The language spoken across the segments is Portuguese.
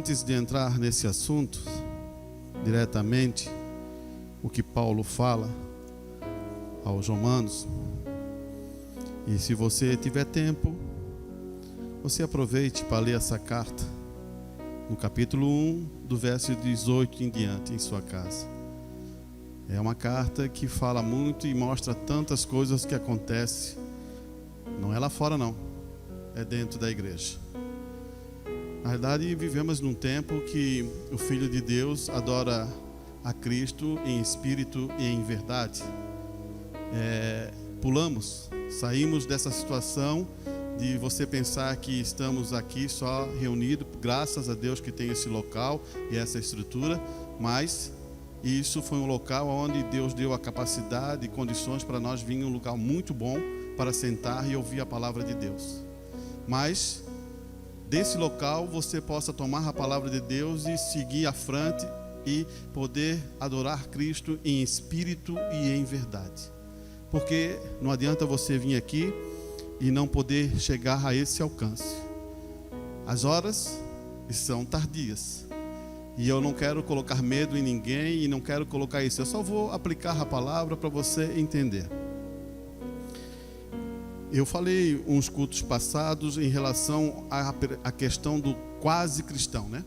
Antes de entrar nesse assunto, diretamente, o que Paulo fala aos Romanos, e se você tiver tempo, você aproveite para ler essa carta, no capítulo 1, do verso 18 em diante, em sua casa. É uma carta que fala muito e mostra tantas coisas que acontecem, não é lá fora não, é dentro da igreja. Na verdade, vivemos num tempo que o Filho de Deus adora a Cristo em espírito e em verdade. Saímos dessa situação de você pensar que estamos aqui só reunidos, graças a Deus que tem esse local e essa estrutura, mas isso foi um local onde Deus deu a capacidade e condições para nós vir em um lugar muito bom para sentar e ouvir a palavra de Deus. Mas desse local você possa tomar a palavra de Deus e seguir à frente e poder adorar Cristo em espírito e em verdade. Porque não adianta você vir aqui e não poder chegar a esse alcance. As horas são tardias. E eu não quero colocar medo em ninguém e não quero colocar isso. Eu só vou aplicar a palavra para você entender. Eu falei uns cultos passados em relação à questão do quase cristão, né?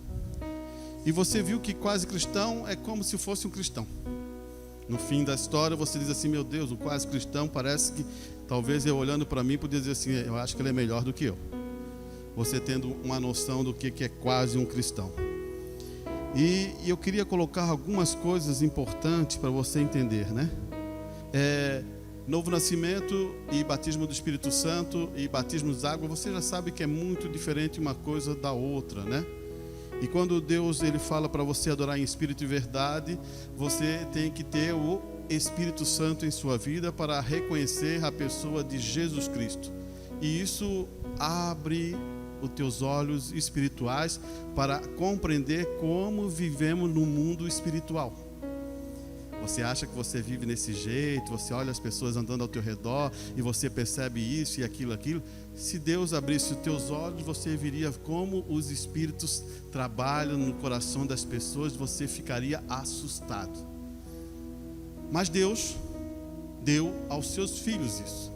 E você viu que quase cristão é como se fosse um cristão. No fim da história você diz assim, meu Deus, o quase cristão parece que, talvez eu olhando para mim, podia dizer assim, eu acho que ele é melhor do que eu. Você tendo uma noção do que é quase um cristão. E eu queria colocar algumas coisas importantes para você entender, né? Novo nascimento e batismo do Espírito Santo e batismo de água, você já sabe que é muito diferente uma coisa da outra, né? E quando Deus ele fala para você adorar em espírito e verdade, você tem que ter o Espírito Santo em sua vida para reconhecer a pessoa de Jesus Cristo. E isso abre os teus olhos espirituais para compreender como vivemos no mundo espiritual. Você acha que você vive desse jeito, você olha as pessoas andando ao teu redor e você percebe isso e aquilo. Se Deus abrisse os teus olhos, você veria como os espíritos trabalham no coração das pessoas, você ficaria assustado. Mas Deus deu aos seus filhos isso.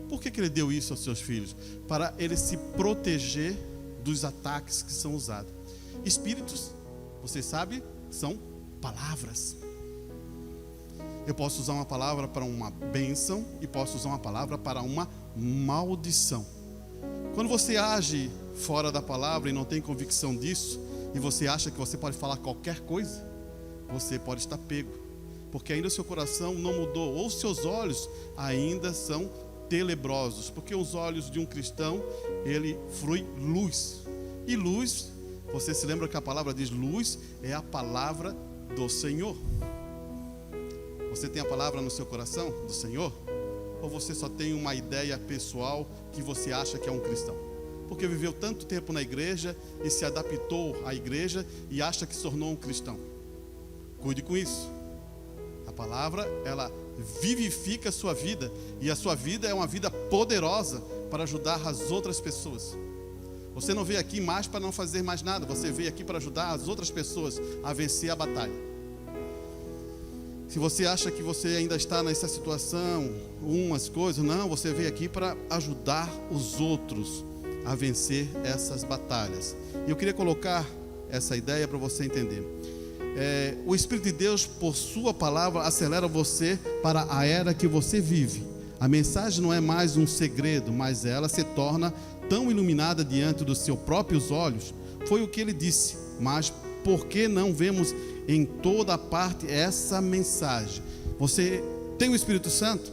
Por que Ele deu isso aos seus filhos? Para Ele se proteger dos ataques que são usados. Espíritos, você sabe, são palavras. Eu posso usar uma palavra para uma bênção e posso usar uma palavra para uma maldição. Quando você age fora da palavra e não tem convicção disso, e você acha que você pode falar qualquer coisa, você pode estar pego, porque ainda o seu coração não mudou, ou seus olhos ainda são tenebrosos, porque os olhos de um cristão, ele flui luz, e luz, você se lembra que a palavra diz luz, é a palavra do Senhor. Você tem a palavra no seu coração do Senhor? Ou você só tem uma ideia pessoal que você acha que é um cristão? Porque viveu tanto tempo na igreja e se adaptou à igreja e acha que se tornou um cristão. Cuide com isso. A palavra, ela vivifica a sua vida. E a sua vida é uma vida poderosa para ajudar as outras pessoas. Você não veio aqui mais para não fazer mais nada. Você veio aqui para ajudar as outras pessoas a vencer a batalha. Se você acha que você ainda está nessa situação, umas coisas, não, você veio aqui para ajudar os outros a vencer essas batalhas. E eu queria colocar essa ideia para você entender. O Espírito de Deus, por sua palavra, acelera você para a era que você vive. A mensagem não é mais um segredo, mas ela se torna tão iluminada diante dos seus próprios olhos. Foi o que ele disse, mas por que não vemos em toda parte essa mensagem? Você tem o Espírito Santo?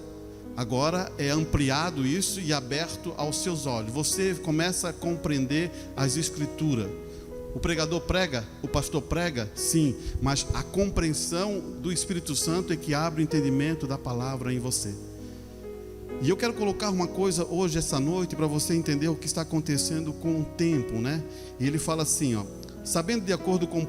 Agora é ampliado isso e aberto aos seus olhos. Você começa a compreender as Escrituras. O pregador prega, o pastor prega, sim, mas a compreensão do Espírito Santo é que abre o entendimento da palavra em você. E eu quero colocar uma coisa hoje, essa noite, para você entender o que está acontecendo com o tempo, né? E ele fala assim, ó: sabendo de acordo com 1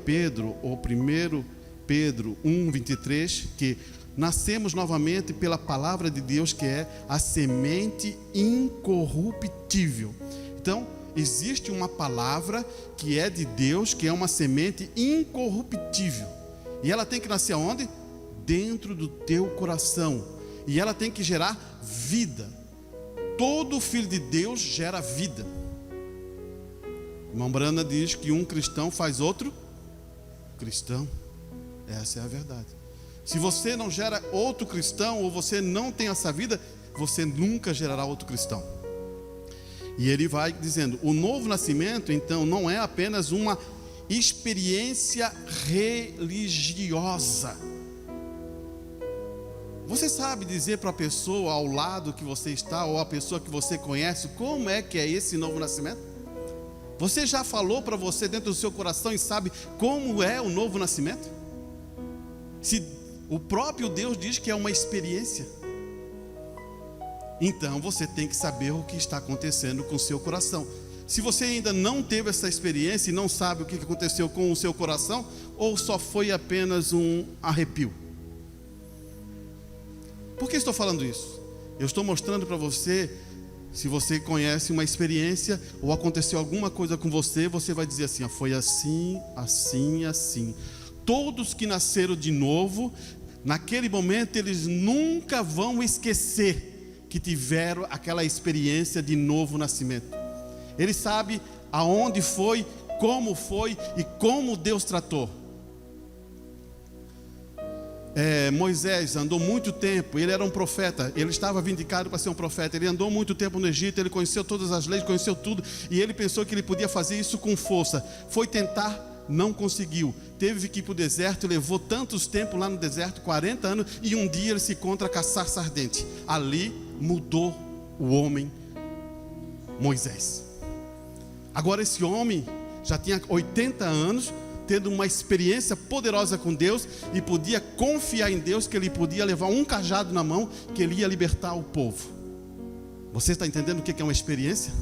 Pedro, ou 1 Pedro 1:23, que nascemos novamente pela palavra de Deus, que é a semente incorruptível. Então, existe uma palavra que é de Deus, que é uma semente incorruptível. E ela tem que nascer aonde? Dentro do teu coração. E ela tem que gerar vida. Todo filho de Deus gera vida. Irmão Brana diz que um cristão faz outro cristão. Essa é a verdade. Se você não gera outro cristão, ou você não tem essa vida, você nunca gerará outro cristão. E ele vai dizendo, o novo nascimento, então, não é apenas uma experiência religiosa. Você sabe dizer para a pessoa ao lado que você está, ou a pessoa que você conhece, como é que é esse novo nascimento? Você já falou para você dentro do seu coração e sabe como é o novo nascimento? Se o próprio Deus diz que é uma experiência, então você tem que saber o que está acontecendo com o seu coração. Se você ainda não teve essa experiência e não sabe o que aconteceu com o seu coração, ou só foi apenas um arrepio. Por que estou falando isso? Eu estou mostrando para você, se você conhece uma experiência, ou aconteceu alguma coisa com você, você vai dizer assim, foi assim, assim, assim. Todos que nasceram de novo, naquele momento eles nunca vão esquecer que tiveram aquela experiência de novo nascimento. Ele sabe aonde foi e como Deus tratou. Moisés andou muito tempo, ele era um profeta, ele estava vindicado para ser um profeta, ele andou muito tempo no Egito, ele conheceu todas as leis, conheceu tudo, e ele pensou que ele podia fazer isso com força. Foi tentar, não conseguiu, teve que ir para o deserto, levou tantos tempos lá no deserto, 40 anos, e um dia ele se encontra a caçar ardente. Ali mudou o homem Moisés. Agora esse homem já tinha 80 anos, tendo uma experiência poderosa com Deus, e podia confiar em Deus, que ele podia levar um cajado na mão, que ele ia libertar o povo. Você está entendendo o que é uma experiência?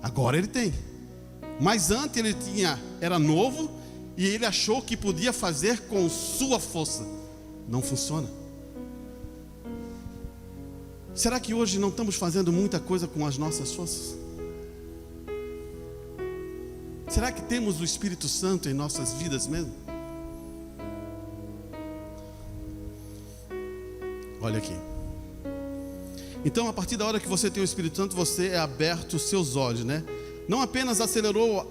Agora ele tem. Mas antes ele era novo, e ele achou que podia fazer com sua força. Não funciona. Será que hoje não estamos fazendo muita coisa com as nossas forças? Será que temos o Espírito Santo em nossas vidas mesmo? Olha aqui. Então, a partir da hora que você tem o Espírito Santo, você é aberto os seus olhos, né? Não apenas acelerou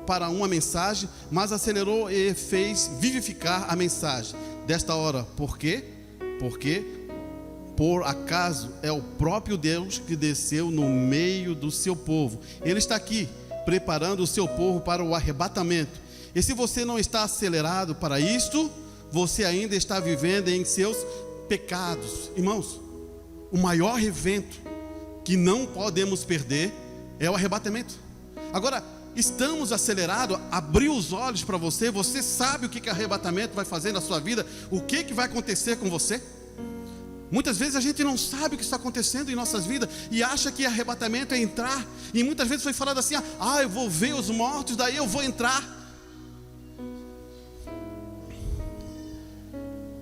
para uma mensagem, mas acelerou e fez vivificar a mensagem desta hora. Por quê? Porque por acaso é o próprio Deus que desceu no meio do seu povo. Ele está aqui preparando o seu povo para o arrebatamento. E se você não está acelerado para isto, você ainda está vivendo em seus pecados. Irmãos, o maior evento que não podemos perder é o arrebatamento. Agora, estamos acelerados, abriu os olhos para você, você sabe o que arrebatamento vai fazer na sua vida, o que vai acontecer com você? Muitas vezes a gente não sabe o que está acontecendo em nossas vidas e acha que arrebatamento é entrar, e muitas vezes foi falado assim, eu vou ver os mortos, daí eu vou entrar.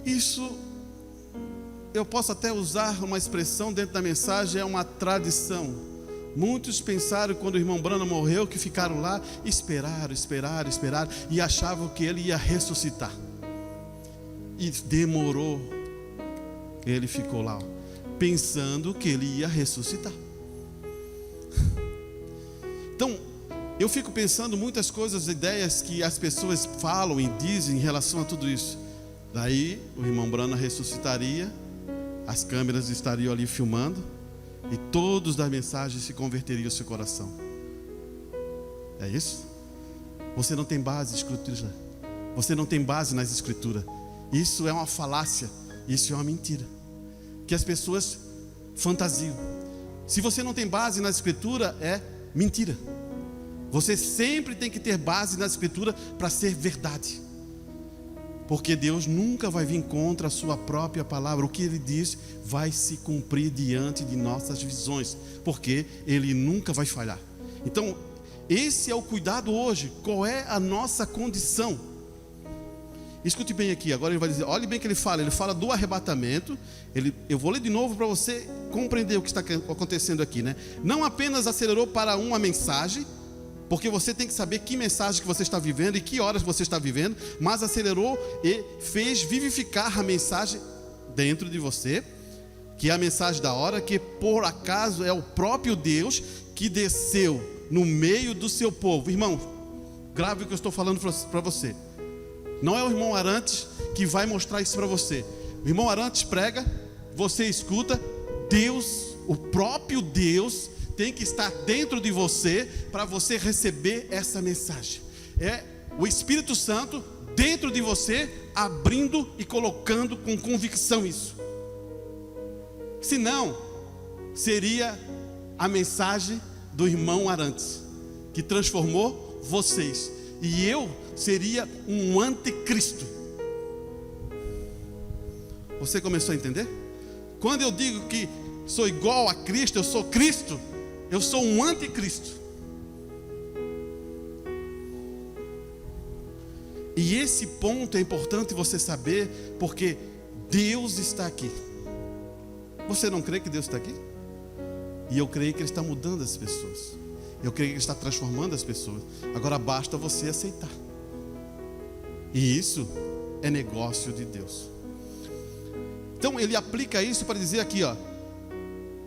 Isso, eu posso até usar uma expressão dentro da mensagem, é uma tradição. Muitos pensaram quando o irmão Branham morreu, que ficaram lá, esperaram e achavam que ele ia ressuscitar. E demorou. Ele ficou lá, pensando que ele ia ressuscitar. Então, eu fico pensando muitas coisas, ideias que as pessoas falam e dizem em relação a tudo isso. Daí, o irmão Branham ressuscitaria, as câmeras estariam ali filmando, e todos da mensagem se converteriam ao seu coração. É isso? Você não tem base escritura. Você não tem base nas escrituras. Isso é uma falácia. Isso é uma mentira que as pessoas fantasiam. Se você não tem base na escritura, é mentira. Você sempre tem que ter base na escritura para ser verdade, porque Deus nunca vai vir contra a sua própria palavra. O que Ele diz vai se cumprir diante de nossas visões, porque Ele nunca vai falhar. Então, esse é o cuidado hoje. Qual é a nossa condição? Escute bem aqui, agora ele vai dizer, olhe bem o que ele fala do arrebatamento. Eu vou ler de novo para você compreender o que está acontecendo aqui, né? Não apenas acelerou para uma mensagem, porque você tem que saber que mensagem que você está vivendo e que horas você está vivendo, mas acelerou e fez vivificar a mensagem dentro de você, que é a mensagem da hora, que por acaso é o próprio Deus que desceu no meio do seu povo. Irmão, grave o que eu estou falando para você. Não é o irmão Arantes que vai mostrar isso para você. O irmão Arantes prega, você escuta. Deus, o próprio Deus, tem que estar dentro de você para você receber essa mensagem. É o Espírito Santo dentro de você, abrindo e colocando com convicção isso. Senão, seria a mensagem do irmão Arantes, que transformou vocês. E eu seria um anticristo. Você começou a entender? Quando eu digo que sou igual a Cristo, eu sou Cristo, eu sou um anticristo. E esse ponto é importante você saber, porque Deus está aqui. Você não crê que Deus está aqui? E eu creio que Ele está mudando as pessoas. Eu creio que Ele está transformando as pessoas. Agora basta você aceitar. E isso é negócio de Deus. Então Ele aplica isso para dizer aqui, ó,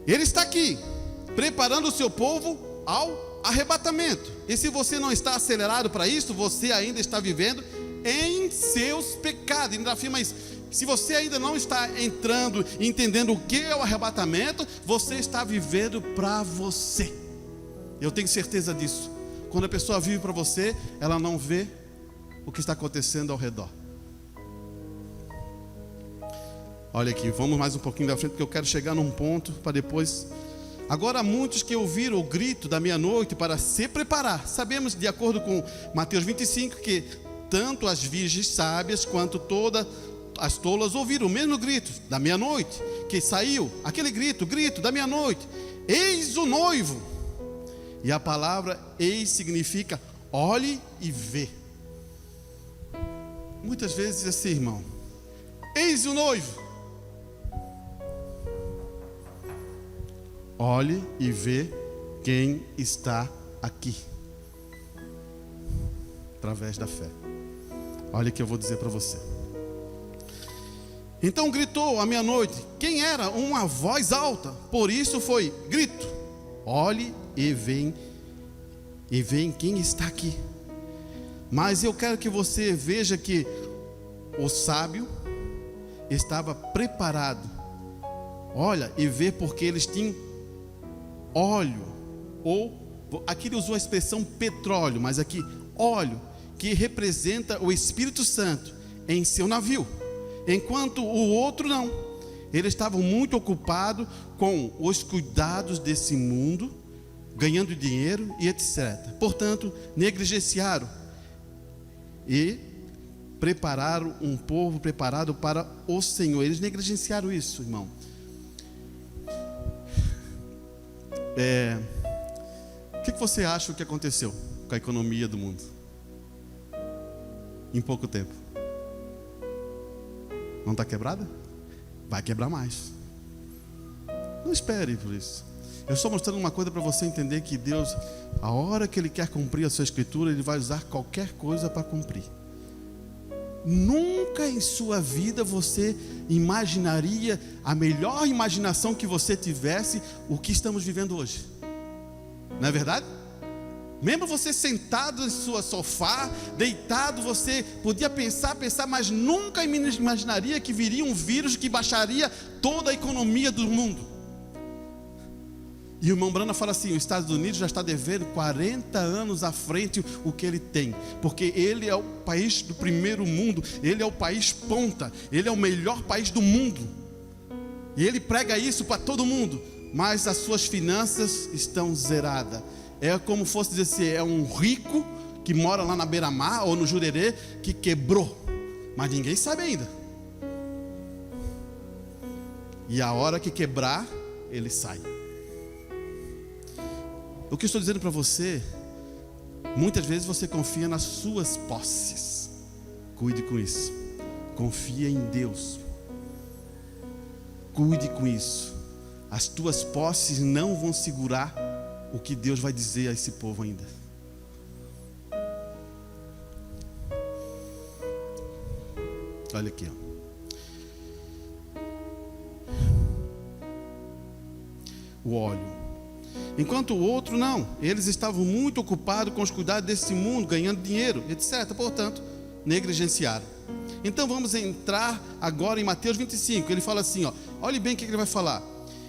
Ele está aqui, preparando o seu povo ao arrebatamento. E se você não está acelerado para isso, você ainda está vivendo em seus pecados. Ele ainda afirma isso. Se você ainda não está entrando, entendendo o que é o arrebatamento, você está vivendo para você. Eu tenho certeza disso. Quando a pessoa vive para você, ela não vê o que está acontecendo ao redor. Olha aqui, vamos mais um pouquinho da frente, porque eu quero chegar num ponto para depois. Agora, muitos que ouviram o grito da meia-noite para se preparar. Sabemos, de acordo com Mateus 25, que tanto as virgens sábias quanto todas as tolas ouviram o mesmo grito da meia-noite, que saiu, aquele grito, o grito da meia-noite: eis o noivo. E a palavra eis significa olhe e vê. Muitas vezes diz assim, irmão: eis o noivo. Olhe e vê quem está aqui, através da fé. Olha o que eu vou dizer para você. Então gritou à meia-noite. Quem era? Uma voz alta. Por isso foi grito. Olhe e vem quem está aqui. Mas eu quero que você veja que o sábio estava preparado. Olha e vê, porque eles tinham óleo, ou aqui ele usou a expressão petróleo, mas aqui óleo, que representa o Espírito Santo em seu navio, enquanto o outro não. Eles estavam muito ocupados com os cuidados desse mundo, ganhando dinheiro e etc. Portanto, negligenciaram e prepararam um povo preparado para o Senhor. Eles negligenciaram isso, irmão. O que você acha que aconteceu com a economia do mundo em pouco tempo? Não está quebrada? Vai quebrar mais. Não espere por isso. Eu estou mostrando uma coisa para você entender que Deus, a hora que Ele quer cumprir a sua escritura, Ele vai usar qualquer coisa para cumprir. Nunca em sua vida você imaginaria, a melhor imaginação que você tivesse, o que estamos vivendo hoje. Não é verdade? Mesmo você sentado em sua sofá, deitado, você podia pensar, mas nunca imaginaria que viria um vírus que baixaria toda a economia do mundo. E o irmão Brana fala assim: os Estados Unidos já está devendo 40 anos à frente o que ele tem, porque ele é o país do primeiro mundo, ele é o país ponta, ele é o melhor país do mundo, e ele prega isso para todo mundo, mas as suas finanças estão zeradas. É como fosse dizer assim, é um rico que mora lá na beira-mar ou no Jurerê, que quebrou, mas ninguém sabe ainda. E a hora que quebrar, ele sai. O que eu estou dizendo para você, muitas vezes você confia nas suas posses. Cuide com isso. Confia em Deus. Cuide com isso. As tuas posses não vão segurar o que Deus vai dizer a esse povo ainda. Olha aqui, ó. O óleo. Enquanto o outro não. Eles estavam muito ocupados com os cuidados desse mundo, ganhando dinheiro, etc. Portanto, negligenciaram. Então vamos entrar agora em Mateus 25. Ele fala assim, ó. Olhe bem o que ele vai falar.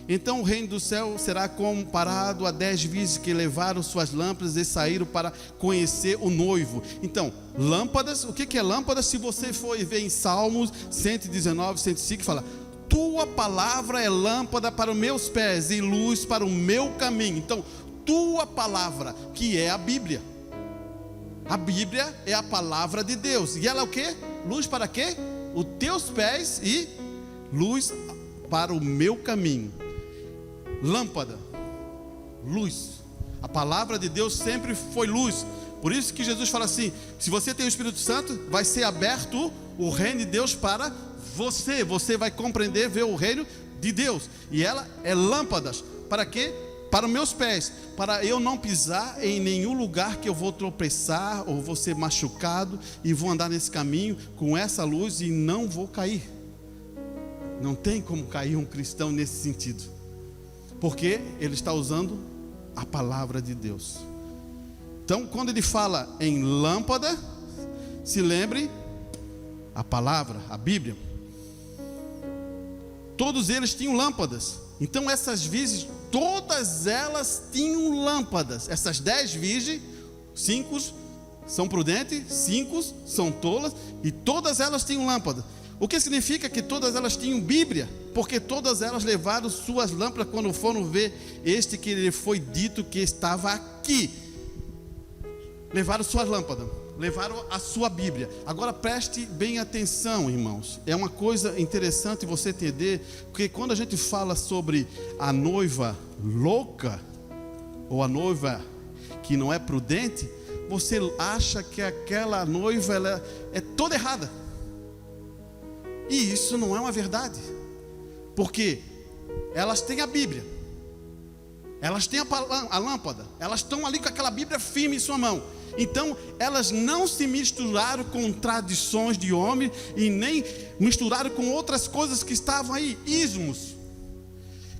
Então o reino do céu será comparado a 10 virgens que levaram suas lâmpadas e saíram para conhecer o noivo. Então, lâmpadas, o que é lâmpada? Se você for ver em Salmos 119, 105, fala: tua palavra é lâmpada para os meus pés e luz para o meu caminho. Então, tua palavra, que é a Bíblia. A Bíblia é a palavra de Deus. E ela é o quê? Luz para quê? Os teus pés e luz para o meu caminho. Lâmpada, luz. A palavra de Deus sempre foi luz. Por isso que Jesus fala assim: se você tem o Espírito Santo, vai ser aberto o reino de Deus para você. Você vai compreender, ver o reino de Deus. E ela é lâmpadas. Para quê? Para os meus pés, para eu não pisar em nenhum lugar que eu vou tropeçar ou vou ser machucado, e vou andar nesse caminho com essa luz e não vou cair. Não tem como cair um cristão nesse sentido, porque ele está usando a palavra de Deus. Então, quando ele fala em lâmpada, se lembre a palavra, a Bíblia. Todos eles tinham lâmpadas. Então essas virgens, todas elas tinham lâmpadas. Essas 10 virgens, 5 são prudentes, 5 são tolas, e todas elas tinham lâmpadas. O que significa que todas elas tinham Bíblia? Porque todas elas levaram suas lâmpadas quando foram ver este que lhe foi dito que estava aqui. Levaram suas lâmpadas, levaram a sua Bíblia. Agora preste bem atenção, irmãos. É uma coisa interessante você entender, porque quando a gente fala sobre a noiva louca, ou a noiva que não é prudente, você acha que aquela noiva ela é toda errada. E isso não é uma verdade, porque elas têm a Bíblia, elas têm a lâmpada, elas estão ali com aquela Bíblia firme em sua mão. Então elas não se misturaram com tradições de homem, e nem misturaram com outras coisas que estavam aí, ismos.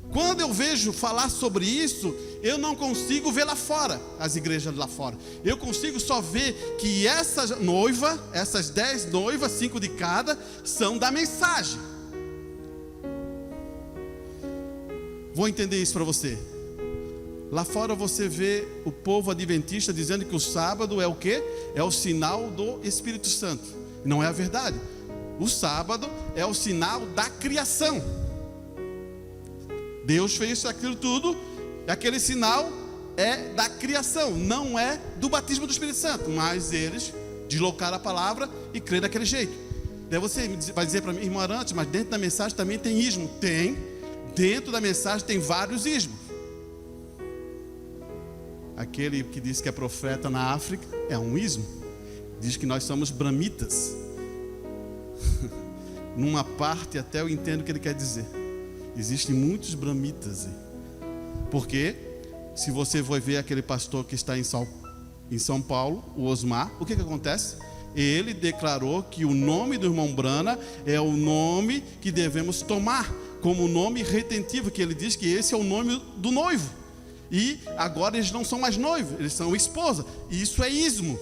Quando eu vejo falar sobre isso, eu não consigo ver lá fora, as igrejas lá fora. Eu consigo só ver que essa noiva, essas 10 noivas, 5 de cada, são da mensagem. Vou entender isso para você. Lá fora você vê o povo adventista dizendo que o sábado é o quê? É o sinal do Espírito Santo. Não é a verdade. O sábado é o sinal da criação. Deus fez isso, aquilo tudo, aquele sinal é da criação, não é do batismo do Espírito Santo. Mas eles deslocaram a palavra e creram daquele jeito. Daí você vai dizer para mim, irmão Arantes, mas dentro da mensagem também tem ismo. Tem, dentro da mensagem tem vários ismos. Aquele que diz que é profeta na África é um ismo. Diz que nós somos brahmitas. Numa parte até eu entendo o que ele quer dizer. Existem muitos brahmitas. Porque se você for ver aquele pastor que está em São Paulo, o Osmar, o que acontece? Ele declarou que o nome do irmão Brana é o nome que devemos tomar como nome retentivo, que ele diz que esse é o nome do noivo. E agora eles não são mais noivos, eles são esposa. E isso é ismo.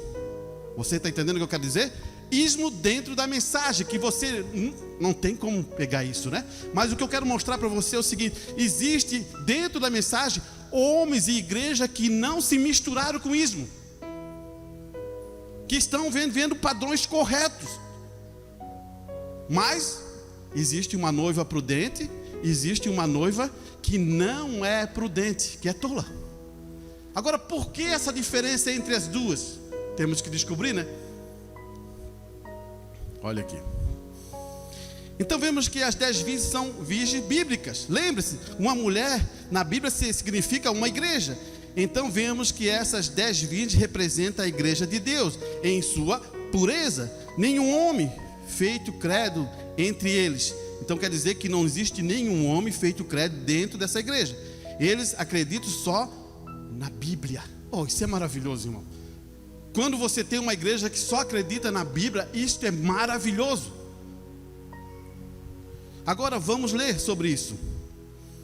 Você está entendendo o que eu quero dizer? Ismo dentro da mensagem, que você não tem como pegar isso, né? Mas o que eu quero mostrar para você é o seguinte: existe dentro da mensagem homens e igreja que não se misturaram com ismo, que estão vendo padrões corretos. Mas existe uma noiva prudente, existe uma noiva que não é prudente, que é tola. Agora, por que essa diferença entre as duas? Temos que descobrir, né? Olha aqui. Então vemos que as 10 virgens são virgens bíblicas. Lembre-se, uma mulher na Bíblia significa uma igreja. Então vemos que essas 10 virgens representam a igreja de Deus em sua pureza. Nenhum homem feito credo entre eles. Então quer dizer que não existe nenhum homem feito credo dentro dessa igreja. Eles acreditam só na Bíblia. Oh, isso é maravilhoso, irmão. Quando você tem uma igreja que só acredita na Bíblia, isto é maravilhoso. Agora vamos ler sobre isso.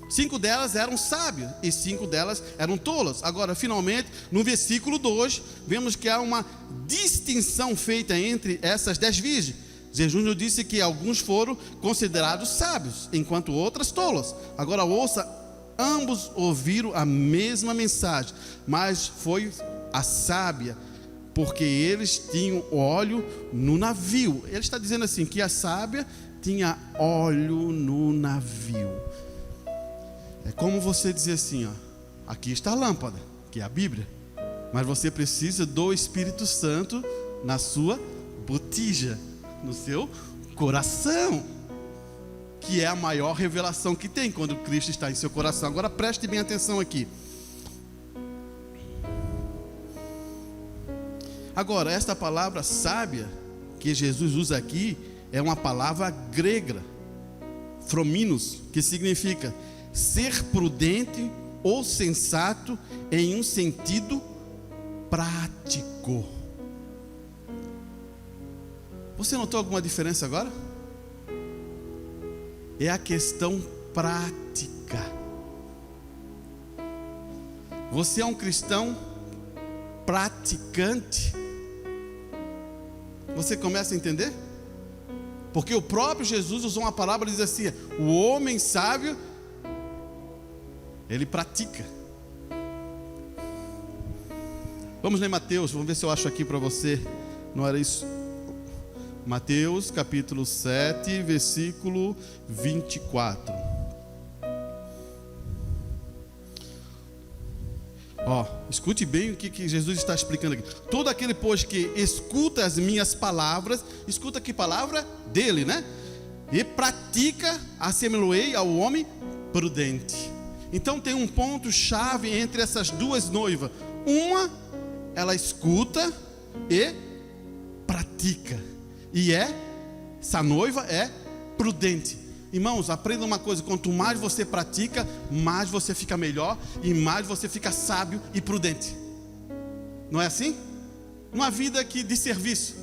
5 delas eram sábias e 5 delas eram tolas. Agora, finalmente, no versículo 2, vemos que há uma distinção feita entre essas 10 virgens. Jesus disse que alguns foram considerados sábios, enquanto outras tolas. Agora ouça, ambos ouviram a mesma mensagem, mas foi a sábia, porque eles tinham óleo no navio. Ele está dizendo assim, que a sábia tinha óleo no navio. É como você dizer assim, ó, aqui está a lâmpada, que é a Bíblia, mas você precisa do Espírito Santo na sua botija, no seu coração, que é a maior revelação que tem quando Cristo está em seu coração. Agora preste bem atenção aqui. Agora, esta palavra sábia que Jesus usa aqui é uma palavra grega, phrominos, que significa ser prudente ou sensato em um sentido prático. Você notou alguma diferença agora? É a questão prática. Você é um cristão praticante? Você começa a entender? Porque o próprio Jesus usou uma palavra e diz assim: o homem sábio, ele pratica. Vamos ler Mateus, vamos ver se eu acho aqui para você. Não era isso? Mateus capítulo 7, versículo 24. Escute bem o que Jesus está explicando aqui. Todo aquele, pois, que escuta as minhas palavras, escuta que palavra? Dele, né? E pratica, assemelhei ao homem prudente. Então tem um ponto chave entre essas duas noivas. Uma, ela escuta e pratica. E essa noiva é prudente. Irmãos, aprenda uma coisa: quanto mais você pratica, mais você fica melhor e mais você fica sábio e prudente. Não é assim? Uma vida aqui de serviço.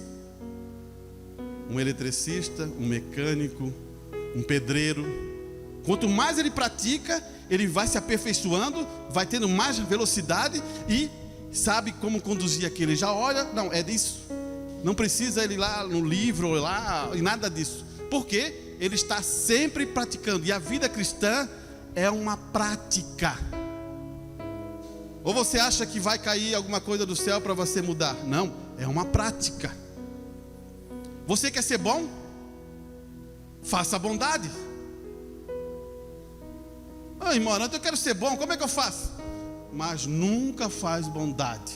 Um eletricista, um mecânico, um pedreiro. Quanto mais ele pratica, ele vai se aperfeiçoando, vai tendo mais velocidade e sabe como conduzir aquilo. Ele já olha, não, é disso. Não precisa ele ir lá no livro, lá, e nada disso. Por quê? Ele está sempre praticando. E a vida cristã é uma prática. Ou você acha que vai cair alguma coisa do céu para você mudar? Não, é uma prática. Você quer ser bom? Faça a bondade. Irmão, eu quero ser bom, como é que eu faço? Mas nunca faz bondade.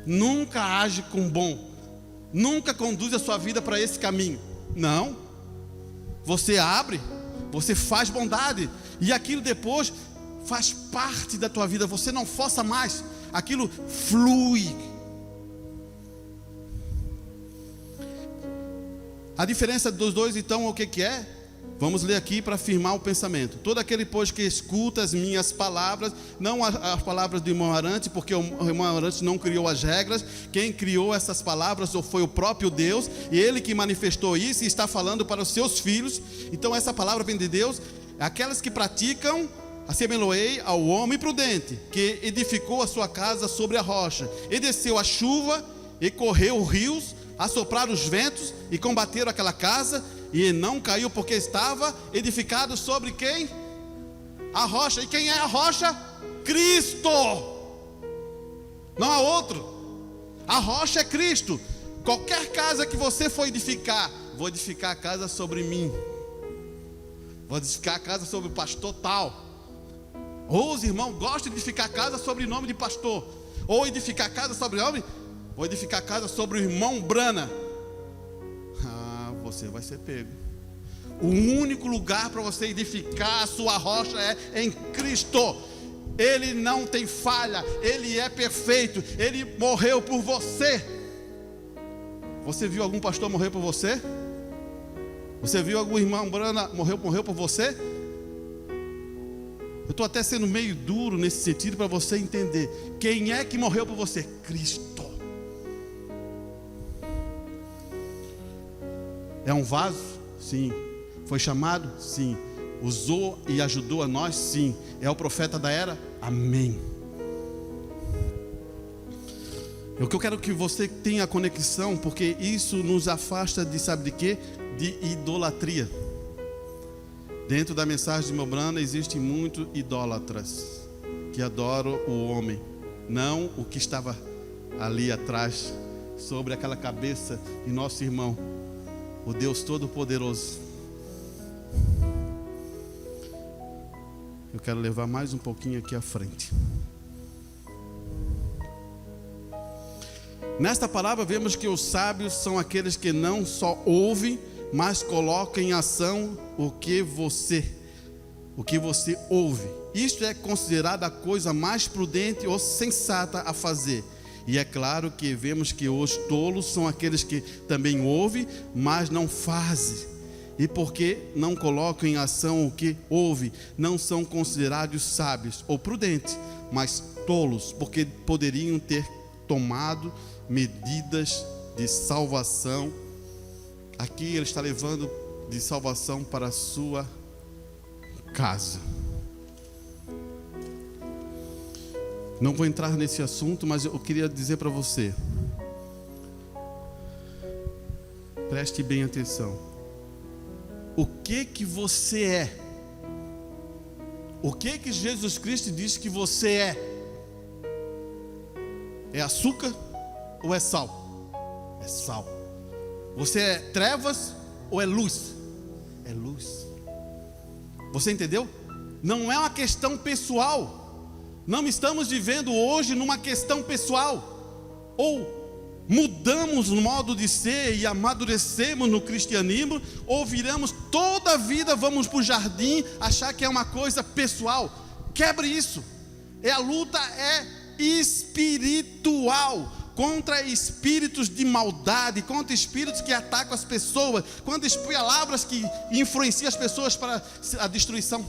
Nunca age com bom. Nunca conduz a sua vida para esse caminho. Não. Você abre, você faz bondade, e aquilo depois faz parte da tua vida. Você não força mais, aquilo flui. A diferença dos dois, então, o que é? Vamos ler aqui para afirmar o pensamento. Todo aquele, pois, que escuta as minhas palavras, não as palavras do irmão Arante, porque o irmão Arante não criou as regras. Quem criou essas palavras foi o próprio Deus, e Ele que manifestou isso e está falando para os seus filhos. Então essa palavra vem de Deus. Aquelas que praticam, assemelhei ao homem prudente, que edificou a sua casa sobre a rocha, e desceu a chuva, e correu os rios, assopraram os ventos, e combateram aquela casa, e não caiu, porque estava edificado sobre quem? A rocha. E quem é a rocha? Cristo. Não há outro. A rocha é Cristo. Qualquer casa que você for edificar, vou edificar a casa sobre mim, vou edificar a casa sobre o pastor tal. Ou os irmãos gostam de edificar a casa sobre o nome de pastor, ou edificar a casa sobre o nome, vou edificar a casa sobre o irmão Brana. Você vai ser pego. O único lugar para você edificar a sua rocha é em Cristo. Ele não tem falha, Ele é perfeito, Ele morreu por você. Você viu algum pastor morrer por você? Você viu algum irmão Brana morreu por você? Eu estou até sendo meio duro nesse sentido para você entender. Quem é que morreu por você? Cristo. É um vaso? Sim. Foi chamado? Sim. Usou e ajudou a nós? Sim. É o profeta da era? Amém. O que eu quero que você tenha conexão, porque isso nos afasta de, sabe de quê? De idolatria. Dentro da mensagem de Mobrana existem muitos idólatras que adoram o homem, não o que estava ali atrás, sobre aquela cabeça de nosso irmão, o Deus Todo-Poderoso. Eu quero levar mais um pouquinho aqui à frente. Nesta palavra vemos que os sábios são aqueles que não só ouvem, mas colocam em ação o que você ouve. Isto é considerado a coisa mais prudente ou sensata a fazer. E é claro que vemos que os tolos são aqueles que também ouvem, mas não fazem. E porque não colocam em ação o que ouvem, não são considerados sábios ou prudentes, mas tolos, porque poderiam ter tomado medidas de salvação. Aqui ele está levando de salvação para a sua casa. Não vou entrar nesse assunto, mas eu queria dizer para você, preste bem atenção. O que você é? O que Jesus Cristo diz que você é? É açúcar ou é sal? É sal. Você é trevas ou é luz? É luz. Você entendeu? Não é uma questão pessoal. Não estamos vivendo hoje numa questão pessoal. Ou mudamos o modo de ser e amadurecemos no cristianismo, ou viramos toda a vida, vamos para o jardim, achar que é uma coisa pessoal. Quebre isso. A luta é espiritual, contra espíritos de maldade, contra espíritos que atacam as pessoas, contra palavras que influenciam as pessoas para a destruição.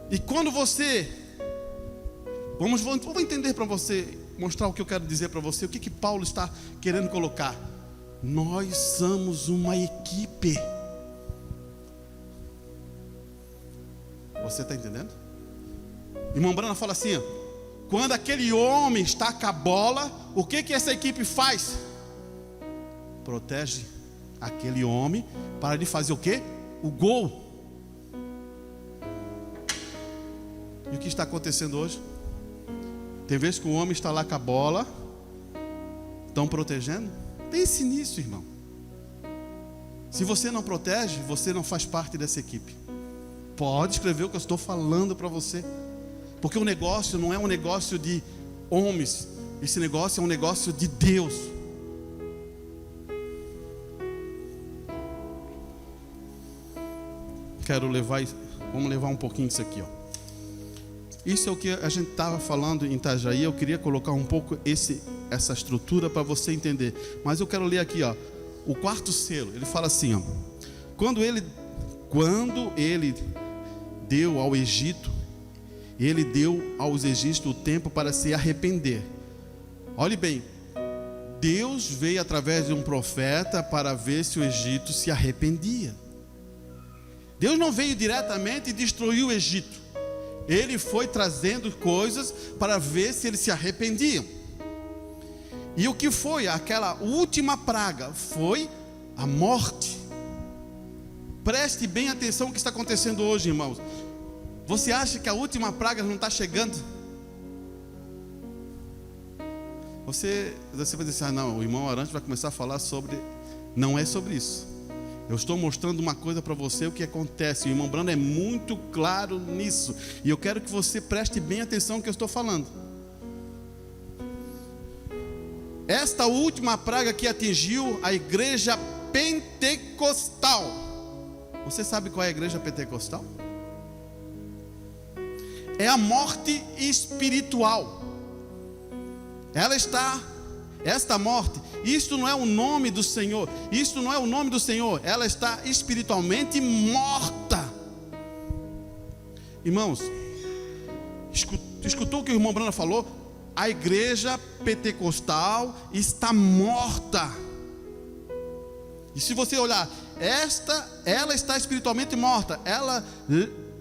E quando você, vamos entender para você, mostrar o que eu quero dizer para você, o que Paulo está querendo colocar. Nós somos uma equipe. Você está entendendo? Irmão Brana fala assim, ó, quando aquele homem está com a bola, o que essa equipe faz? Protege aquele homem para ele fazer o quê? O gol. E o que está acontecendo hoje? Tem vezes que o homem está lá com a bola, estão protegendo. Pense nisso, irmão. Se você não protege, você não faz parte dessa equipe. Pode escrever o que eu estou falando para você. Porque o negócio não é um negócio de homens. Esse negócio é um negócio de Deus. Vamos levar um pouquinho disso aqui, ó. Isso é o que a gente estava falando em Itajaí. Eu queria colocar um pouco essa estrutura para você entender. Mas eu quero ler aqui, ó, o quarto selo. Ele fala assim, ó, quando ele deu ao Egito, ele deu aos egípcios o tempo para se arrepender. Olhe bem, Deus veio através de um profeta para ver se o Egito se arrependia. Deus não veio diretamente e destruiu o Egito. Ele foi trazendo coisas para ver se eles se arrependiam. E o que foi aquela última praga? Foi a morte. Preste bem atenção no que está acontecendo hoje, irmãos. Você acha que a última praga não está chegando? Você vai dizer assim, não, o irmão Arantes vai começar a falar sobre... Não é sobre isso. Eu estou mostrando uma coisa para você, o que acontece. O irmão Brando é muito claro nisso. E eu quero que você preste bem atenção no que eu estou falando. Esta última praga que atingiu a igreja pentecostal. Você sabe qual é a igreja pentecostal? É a morte espiritual. Ela está esta morte, isto não é o nome do Senhor, isto não é o nome do Senhor, ela está espiritualmente morta. Irmãos, escutou o que o irmão Brana falou? A igreja pentecostal está morta. E se você olhar, ela está espiritualmente morta.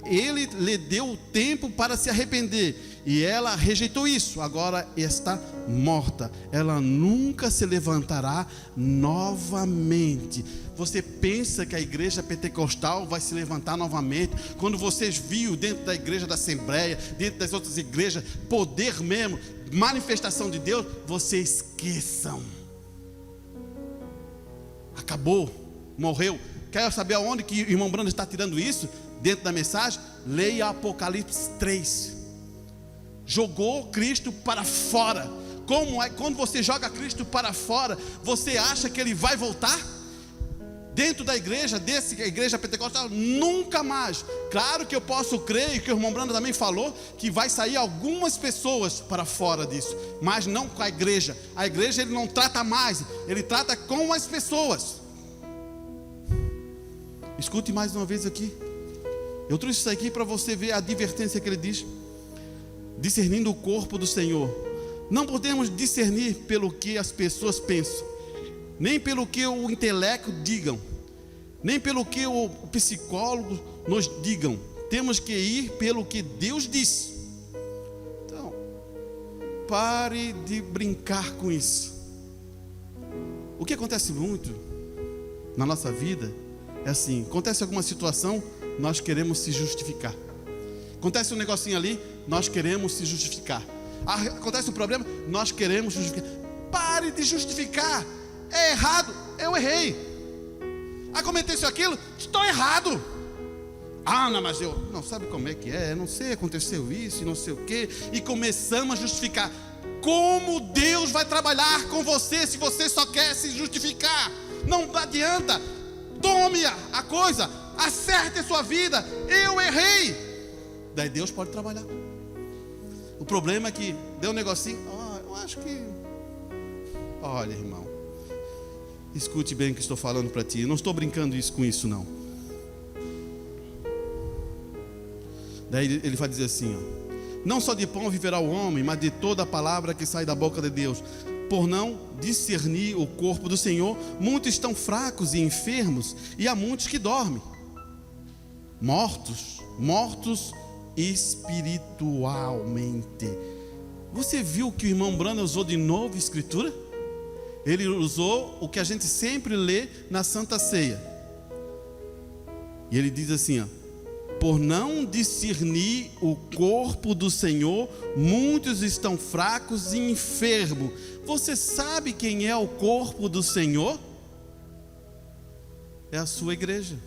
Ele lhe deu tempo para se arrepender e ela rejeitou isso. Agora está morta. Ela nunca se levantará novamente. Você pensa que a igreja pentecostal vai se levantar novamente? Quando vocês viram dentro da igreja da Assembleia, dentro das outras igrejas, poder mesmo, manifestação de Deus, vocês esqueçam. Acabou, morreu. Quer saber aonde que o irmão Brando está tirando isso? Dentro da mensagem, leia Apocalipse 3. Jogou Cristo para fora. Como é quando você joga Cristo para fora? Você acha que ele vai voltar? Dentro da igreja, a igreja pentecostal, nunca mais. Claro que eu posso crer, e que o irmão Brando também falou, que vai sair algumas pessoas para fora disso, mas não com a igreja. A igreja ele não trata mais, ele trata com as pessoas. Escute mais uma vez aqui. Eu trouxe isso aqui para você ver a advertência que ele diz. Discernindo o corpo do Senhor. Não podemos discernir pelo que as pessoas pensam, nem pelo que o intelecto digam, nem pelo que o psicólogo nos digam. Temos que ir pelo que Deus diz. Então, pare de brincar com isso. O que acontece muito na nossa vida é assim: acontece alguma situação, nós queremos se justificar. Acontece um negocinho ali, nós queremos se justificar. Acontece um problema, nós queremos justificar. Pare de justificar. É errado, eu errei. Aconteceu aquilo, estou errado. Não, mas eu não sabe como é que é, não sei, aconteceu isso e não sei o que. E começamos a justificar. Como Deus vai trabalhar com você se você só quer se justificar? Não adianta. Tome a coisa, acerte a sua vida. Eu errei. Daí Deus pode trabalhar. O problema é que deu um negocinho. Eu acho que... Olha, irmão, escute bem o que estou falando para ti. Eu não estou brincando com isso não. Daí ele vai dizer assim, não só de pão viverá o homem, mas de toda a palavra que sai da boca de Deus. Por não discernir o corpo do Senhor, muitos estão fracos e enfermos, e há muitos que dormem. Mortos espiritualmente. Você viu que o irmão Brana usou de novo a escritura? Ele usou o que a gente sempre lê na Santa Ceia. E ele diz assim, por não discernir o corpo do Senhor, muitos estão fracos e enfermos. Você sabe quem é o corpo do Senhor? É a sua igreja.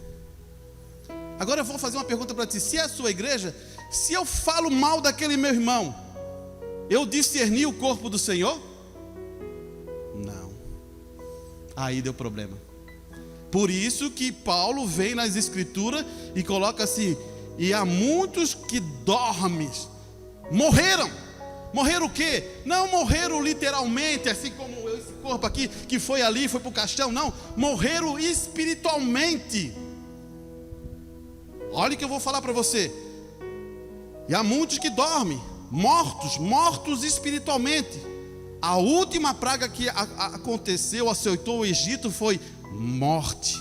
Agora eu vou fazer uma pergunta para ti. Se é a sua igreja, se eu falo mal daquele meu irmão, eu discerni o corpo do Senhor? Não. Aí deu problema. Por isso que Paulo vem nas escrituras e coloca assim: e há muitos que dormem. Morreram. Morreram o quê? Não morreram literalmente, assim como esse corpo aqui, que foi ali, foi para o caixão. Não, morreram espiritualmente. Olha o que eu vou falar para você. E há muitos que dormem, mortos espiritualmente. A última praga que aconteceu, açoitou o Egito, foi morte.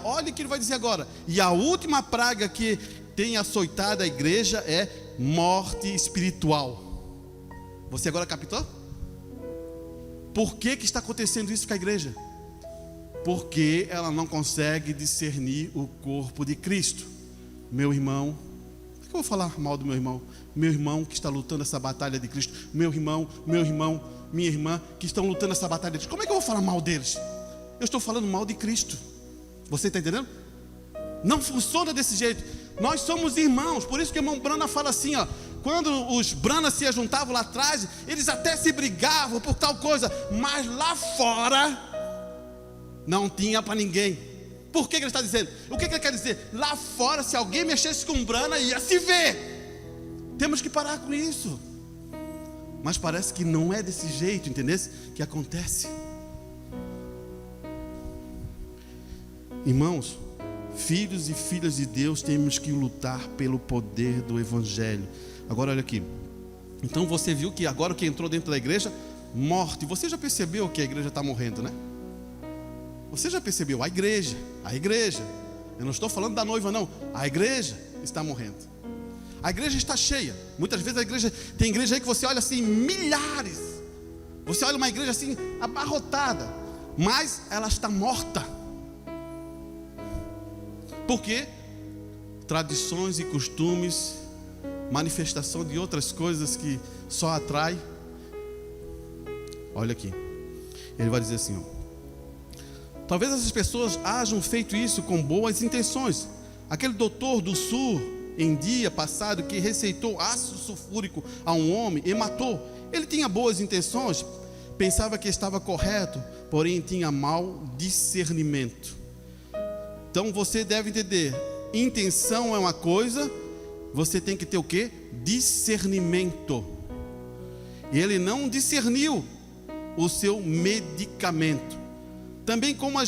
Olha o que ele vai dizer agora. E a última praga que tem açoitado a igreja é morte espiritual. Você agora captou? Por que está acontecendo isso com a igreja? Porque ela não consegue discernir o corpo de Cristo. Meu irmão, por que eu vou falar mal do meu irmão? Meu irmão que está lutando essa batalha de Cristo. Meu irmão, minha irmã que estão lutando essa batalha de Cristo. Como é que eu vou falar mal deles? Eu estou falando mal de Cristo. Você está entendendo? Não funciona desse jeito. Nós somos irmãos. Por isso que o irmão Brana fala assim, quando os Branas se juntavam lá atrás, eles até se brigavam por tal coisa, mas lá fora não tinha para ninguém. Por que ele está dizendo? O que ele quer dizer? Lá fora, se alguém mexesse com Brana, ia se ver. Temos que parar com isso. Mas parece que não é desse jeito, entendeu? Que acontece. Irmãos, filhos e filhas de Deus, temos que lutar pelo poder do Evangelho. Agora olha aqui. Então você viu que agora que entrou dentro da igreja, morte. Você já percebeu que a igreja está morrendo, né? Você já percebeu? A igreja. Eu não estou falando da noiva, não. A igreja está morrendo. A igreja está cheia. Muitas vezes tem igreja aí que você olha assim, milhares. Você olha uma igreja assim, abarrotada, mas ela está morta. Por quê? Tradições e costumes, manifestação de outras coisas que só atrai. Olha aqui. Ele vai dizer assim, ó. Talvez essas pessoas hajam feito isso com boas intenções. Aquele doutor do sul, em dia passado, que receitou ácido sulfúrico a um homem e matou, ele tinha boas intenções, pensava que estava correto, porém tinha mau discernimento. Então você deve entender, intenção é uma coisa, você tem que ter o quê? Discernimento. E ele não discerniu o seu medicamento. Também como a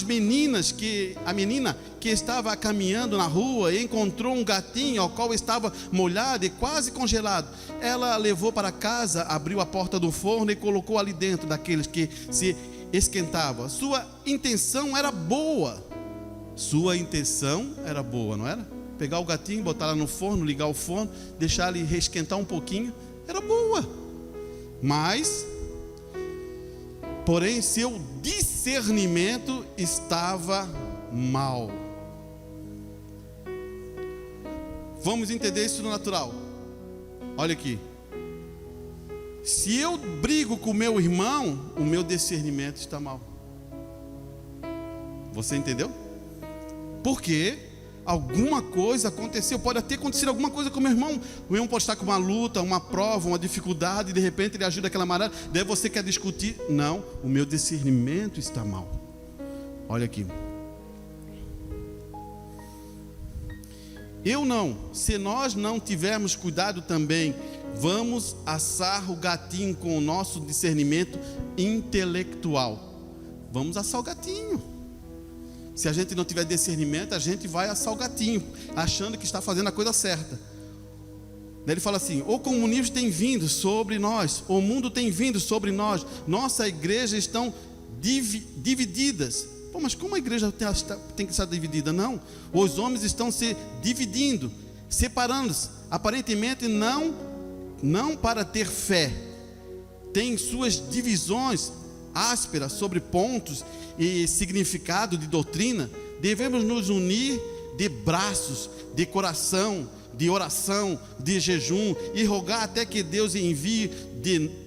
menina que estava caminhando na rua e encontrou um gatinho ao qual estava molhado e quase congelado. Ela levou para casa, abriu a porta do forno e colocou ali dentro daqueles que se esquentavam. Sua intenção era boa. Não era? Pegar o gatinho, botar lá no forno, ligar o forno, deixar ele reesquentar um pouquinho. Era boa. Porém, seu discernimento estava mal. Vamos entender isso no natural. Olha aqui. Se eu brigo com meu irmão, o meu discernimento está mal. Você entendeu? Porque alguma coisa aconteceu, pode até acontecer alguma coisa com meu irmão. O irmão pode estar com uma luta, uma prova, uma dificuldade, e de repente ele ajuda daquela maneira, daí você quer discutir. Não, o meu discernimento está mal. Olha aqui. Se nós não tivermos cuidado também, vamos assar o gatinho com o nosso discernimento intelectual. Vamos assar o gatinho. Se a gente não tiver discernimento, a gente vai assar o gatinho, achando que está fazendo a coisa certa. Daí ele fala assim: o comunismo tem vindo sobre nós, o mundo tem vindo sobre nós, nossa igreja estão divididas. Pô, mas como a igreja tem que estar dividida? Não, os homens estão se dividindo, separando-se, aparentemente não para ter fé. Tem suas divisões ásperas sobre pontos e significado de doutrina. Devemos nos unir de braços, de coração, de oração, de jejum, e rogar até que Deus envie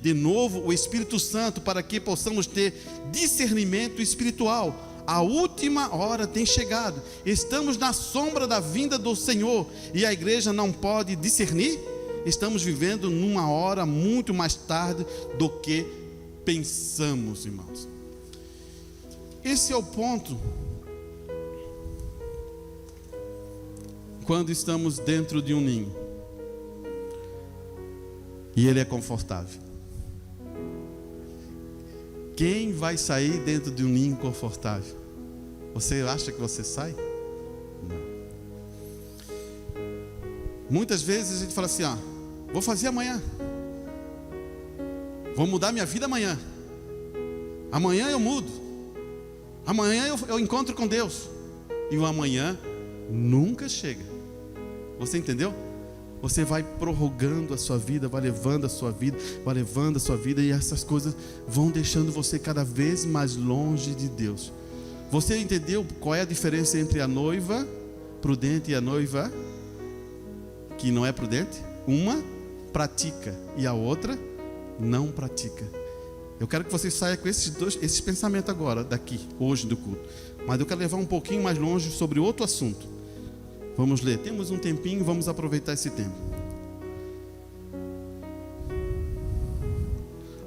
de novo o Espírito Santo, para que possamos ter discernimento espiritual. A última hora tem chegado, estamos na sombra da vinda do Senhor, e a igreja não pode discernir. Estamos vivendo numa hora muito mais tarde do que pensamos, irmãos. Esse é o ponto. Quando estamos dentro de um ninho e ele é confortável, quem vai sair dentro de um ninho confortável? Você acha que você sai? Não. Muitas vezes a gente fala assim: vou fazer amanhã, vou mudar minha vida amanhã. Amanhã eu mudo, amanhã eu encontro com Deus. E o amanhã nunca chega. Você entendeu? Você vai prorrogando a sua vida, vai levando a sua vida, vai levando a sua vida, e essas coisas vão deixando você cada vez mais longe de Deus. Você entendeu qual é a diferença entre a noiva prudente e a noiva que não é prudente? Uma pratica e a outra não pratica. Eu quero que você saia com esses pensamentos agora, daqui, hoje do culto. Mas eu quero levar um pouquinho mais longe sobre outro assunto. Vamos ler, temos um tempinho, vamos aproveitar esse tempo.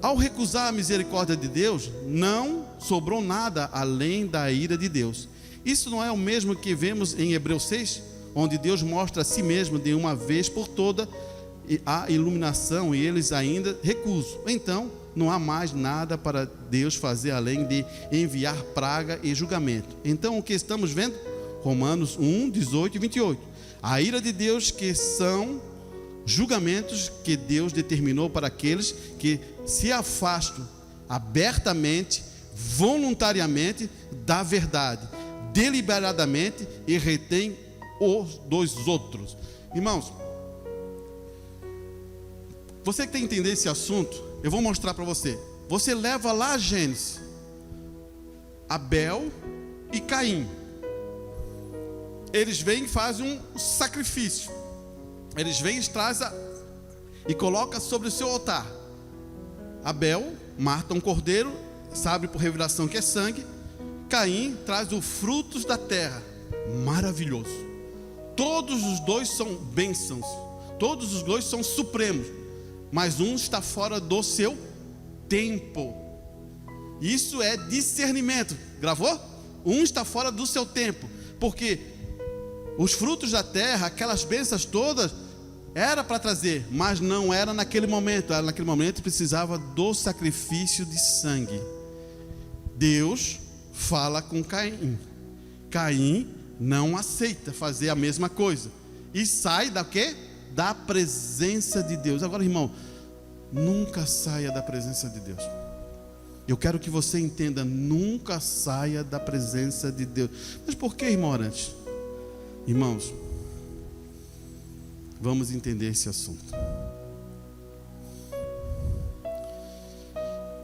Ao recusar a misericórdia de Deus, não sobrou nada além da ira de Deus. Isso não é o mesmo que vemos em Hebreus 6, onde Deus mostra a si mesmo de uma vez por toda, a iluminação, e eles ainda recusam. Então, não há mais nada para Deus fazer além de enviar praga e julgamento. Então, o que estamos vendo? Romanos 1, 18 e 28. A ira de Deus, que são julgamentos que Deus determinou para aqueles que se afastam abertamente, voluntariamente da verdade, deliberadamente, e retém os dos outros. Irmãos, você que tem que entender esse assunto, eu vou mostrar para você. Você leva lá a Gênesis, Abel e Caim. Eles vêm e fazem um sacrifício. Eles vêm e trazem e colocam sobre o seu altar. Abel mata um cordeiro, sabe por revelação que é sangue. Caim traz os frutos da terra. Maravilhoso. Todos os dois são bênçãos. Todos os dois são supremos. Mas um está fora do seu tempo. Isso é discernimento. Gravou? Um está fora do seu tempo. Porque os frutos da terra, aquelas bênçãos todas, era para trazer, mas não era naquele momento. Naquele momento precisava do sacrifício de sangue. Deus fala com Caim. Caim não aceita fazer a mesma coisa e sai da quê? Da presença de Deus. Agora, irmão, nunca saia da presença de Deus. Eu quero que você entenda, nunca saia da presença de Deus. Mas por que, irmão Arantes? Irmãos, vamos entender esse assunto.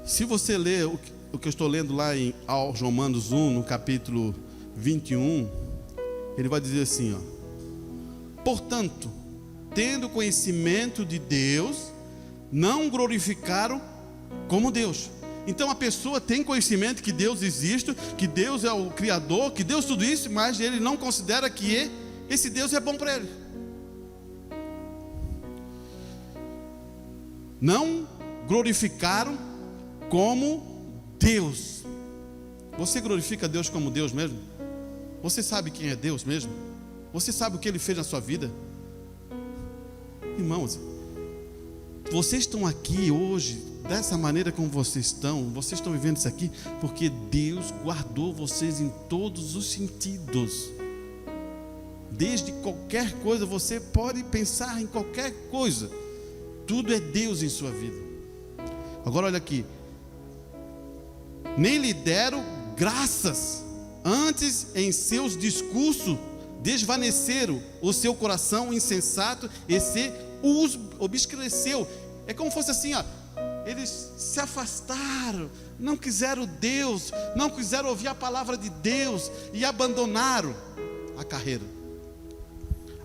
Se você ler o que eu estou lendo lá em Romanos 1, no capítulo 21, ele vai dizer assim, ó: portanto, tendo conhecimento de Deus, não glorificaram como Deus. Então a pessoa tem conhecimento que Deus existe, que Deus é o Criador, que Deus tudo isso, mas ele não considera que esse Deus é bom para ele. Não glorificaram como Deus. Você glorifica Deus como Deus mesmo? Você sabe quem é Deus mesmo? Você sabe o que Ele fez na sua vida? Irmãos, vocês estão aqui hoje dessa maneira como vocês estão vivendo isso aqui porque Deus guardou vocês em todos os sentidos. Desde qualquer coisa, você pode pensar em qualquer coisa, tudo é Deus em sua vida. Agora olha aqui: nem lhe deram graças, antes em seus discursos desvaneceram o seu coração insensato e se os obscureceu. É como fosse assim, ó, eles se afastaram, não quiseram Deus, não quiseram ouvir a palavra de Deus e abandonaram a carreira.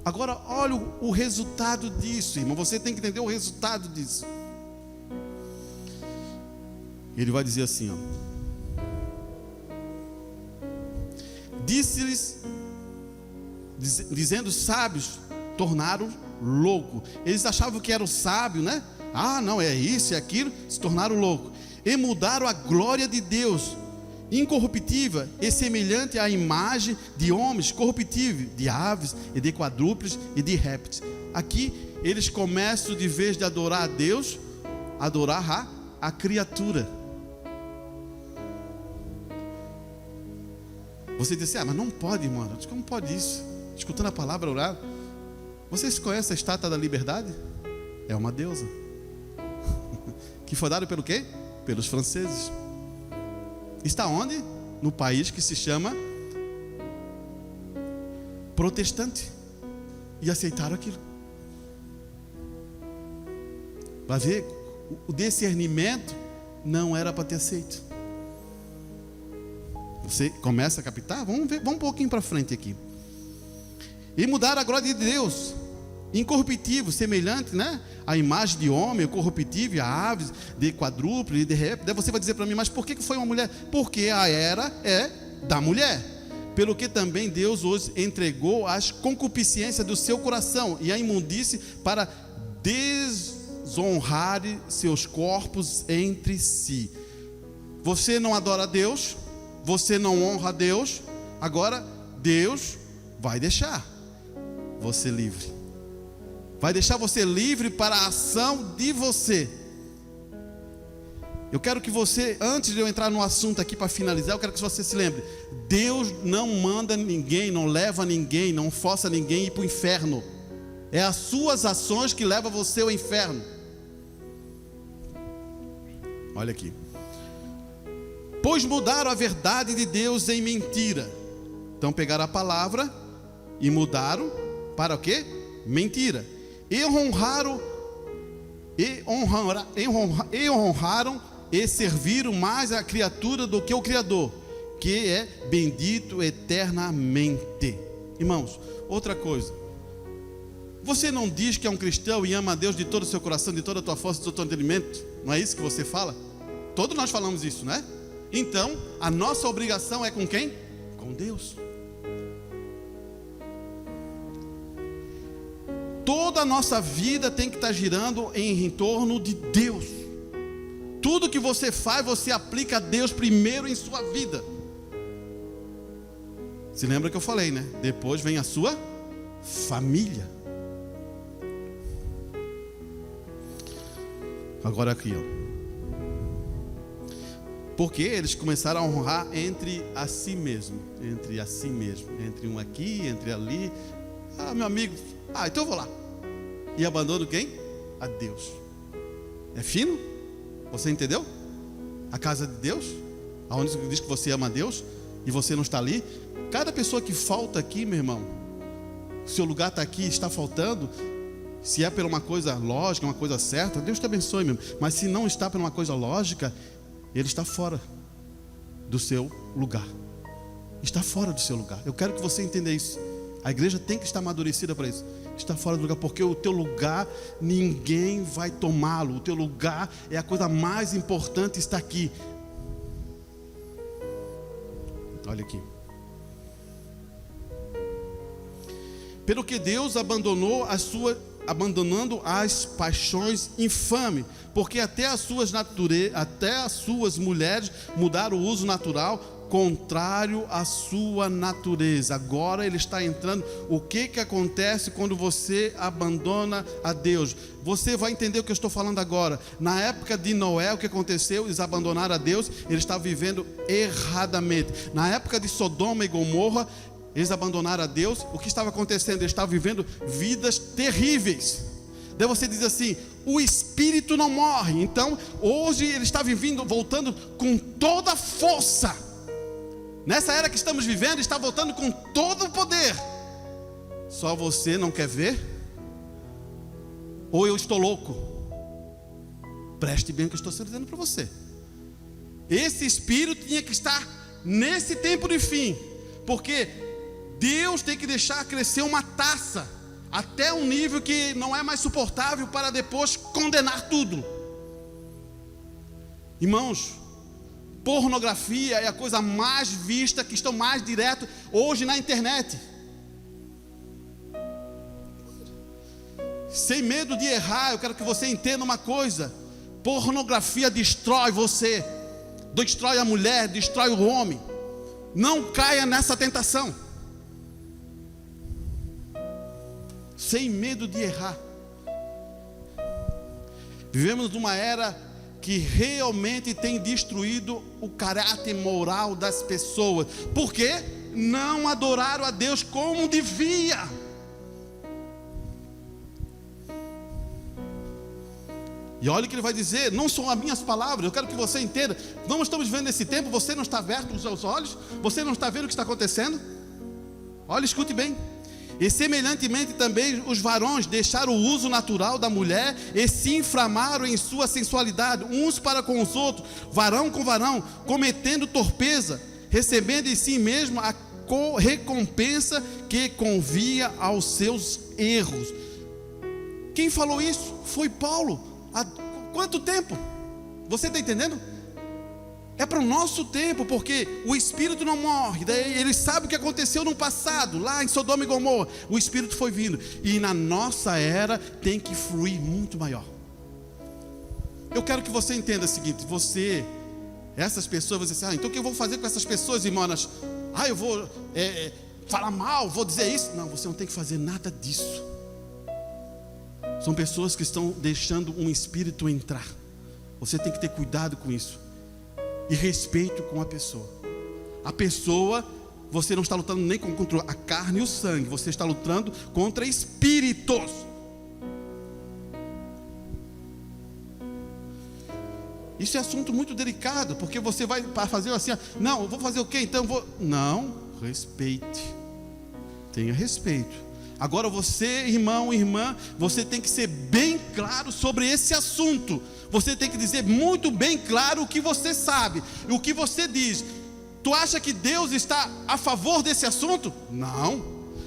Agora olha o resultado disso, irmão. Você tem que entender o resultado disso. Ele vai dizer assim, ó: disse-lhes, dizendo sábios, tornaram louco. Eles achavam que eram sábios, né? Ah, não, é isso, é aquilo. Se tornaram louco e mudaram a glória de Deus incorruptível e semelhante à imagem de homens corruptíveis, de aves e de quadrúpedes e de répteis. Aqui eles começam, de vez de adorar a Deus, adorar a criatura. Você diz assim: mas não pode, irmão. Como pode isso? Escutando a palavra orar. Vocês conhecem a Estátua da Liberdade? É uma deusa que foi dada pelo quê? Pelos franceses. Está onde? No país que se chama protestante. E aceitaram aquilo. Vai ver, o discernimento não era para ter aceito. Você começa a captar? Vamos ver, vamos um pouquinho para frente aqui. E mudaram a glória de Deus incorruptível, semelhante, né, à imagem de homem, corruptível, a aves, de quadrúpede e de répteis. Daí você vai dizer para mim: mas por que foi uma mulher? Porque a era é da mulher. Pelo que também Deus os entregou às concupiscências do seu coração e à imundície, para desonrar seus corpos entre si. Você não adora a Deus, você não honra a Deus, agora Deus vai deixar você livre. vai deixar você livre para a ação de você. Eu quero que você, antes de eu entrar no assunto aqui para finalizar, eu quero que você se lembre: Deus não manda ninguém, não leva ninguém, não força ninguém a ir para o inferno. É as suas ações que levam você ao inferno. Olha aqui. Pois mudaram a verdade de Deus em mentira. Então pegaram a palavra e mudaram para o quê? Mentira. E honraram e serviram mais a criatura do que o Criador, que é bendito eternamente. Irmãos, outra coisa. Você não diz que é um cristão e ama a Deus de todo o seu coração, de toda a tua força, de todo o teu entendimento? Não é isso que você fala? Todos nós falamos isso, não é? Então, a nossa obrigação é com quem? Com Deus. Toda a nossa vida tem que estar girando em torno de Deus. Tudo que você faz, você aplica a Deus primeiro em sua vida. Se lembra que eu falei, né? Depois vem a sua família. Agora aqui, ó. Porque eles começaram a honrar entre a si mesmo. Entre um aqui, entre ali. Ah, meu amigo, então eu vou lá. E abandona quem? A Deus. É fino? Você entendeu? A casa de Deus, aonde diz que você ama a Deus e você não está ali. Cada pessoa que falta aqui, meu irmão, seu lugar está aqui, está faltando. Se é por uma coisa lógica, uma coisa certa, Deus te abençoe, meu irmão. Mas se não está por uma coisa lógica, ele está fora do seu lugar. Está fora do seu lugar. Eu quero que você entenda isso. A igreja tem que estar amadurecida para isso. Está fora do lugar, porque o teu lugar ninguém vai tomá-lo. O teu lugar é a coisa mais importante, está aqui. Olha aqui. Pelo que Deus abandonando as paixões infames, porque até as suas mulheres mudaram o uso natural, contrário à sua natureza. Agora ele está entrando. O que acontece quando você abandona a Deus? Você vai entender o que eu estou falando agora. Na época de Noé, o que aconteceu? Eles abandonaram a Deus. Eles estavam vivendo erradamente. Na época de Sodoma e Gomorra, eles abandonaram a Deus. O que estava acontecendo? Eles estavam vivendo vidas terríveis. Daí você diz assim: o espírito não morre. Então hoje ele está voltando com toda a força. Nessa era que estamos vivendo, está voltando com todo o poder. Só você não quer ver? Ou eu estou louco? Preste bem o que eu estou dizendo para você. Esse espírito tinha que estar nesse tempo de fim, porque Deus tem que deixar crescer uma taça até um nível que não é mais suportável, para depois condenar tudo. Irmãos, pornografia é a coisa mais vista, que estão mais direto hoje na internet. Sem medo de errar, eu quero que você entenda uma coisa: pornografia destrói você, destrói a mulher, destrói o homem. Não caia nessa tentação. Sem medo de errar. Vivemos numa era que realmente tem destruído o caráter moral das pessoas. Por quê? Não adoraram a Deus como devia. E olha o que ele vai dizer, não são as minhas palavras, eu quero que você entenda. Não estamos vivendo esse tempo, você não está aberto os seus olhos, você não está vendo o que está acontecendo. Olha, escute bem. E semelhantemente também os varões deixaram o uso natural da mulher e se inflamaram em sua sensualidade, uns para com os outros, varão com varão, cometendo torpeza, recebendo em si mesmo a recompensa que convia aos seus erros. Quem falou isso? Foi Paulo. Há quanto tempo? Você está entendendo? É para o nosso tempo, porque o espírito não morre. Daí ele sabe o que aconteceu no passado, lá em Sodoma e Gomorra. O espírito foi vindo. E na nossa era tem que fluir muito maior. Eu quero que você entenda o seguinte: essas pessoas, você diz assim, então o que eu vou fazer com essas pessoas, irmãs? Eu vou falar mal, vou dizer isso. Não, você não tem que fazer nada disso. São pessoas que estão deixando um espírito entrar. Você tem que ter cuidado com isso. E respeito com a pessoa. A pessoa, você não está lutando nem contra a carne e o sangue. Você está lutando contra espíritos. Isso é assunto muito delicado. Porque você vai fazer assim, não, eu vou fazer o quê? Então eu vou... Não, respeite. Tenha respeito. Agora você, irmão, irmã, você tem que ser bem claro sobre esse assunto. Você tem que dizer muito bem claro o que você sabe, o que você diz. Tu acha que Deus está a favor desse assunto? Não.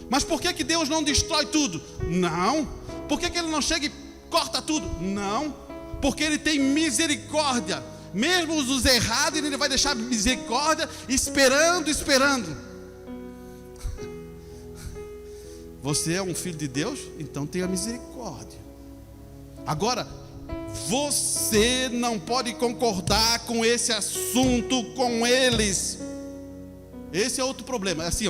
Mas por que Deus não destrói tudo? Não. Por que Ele não chega e corta tudo? Não. Porque Ele tem misericórdia. Mesmo os errados, Ele vai deixar misericórdia esperando. Você é um filho de Deus? Então tenha misericórdia. Agora, você não pode concordar com esse assunto com eles. Esse é outro problema. É assim,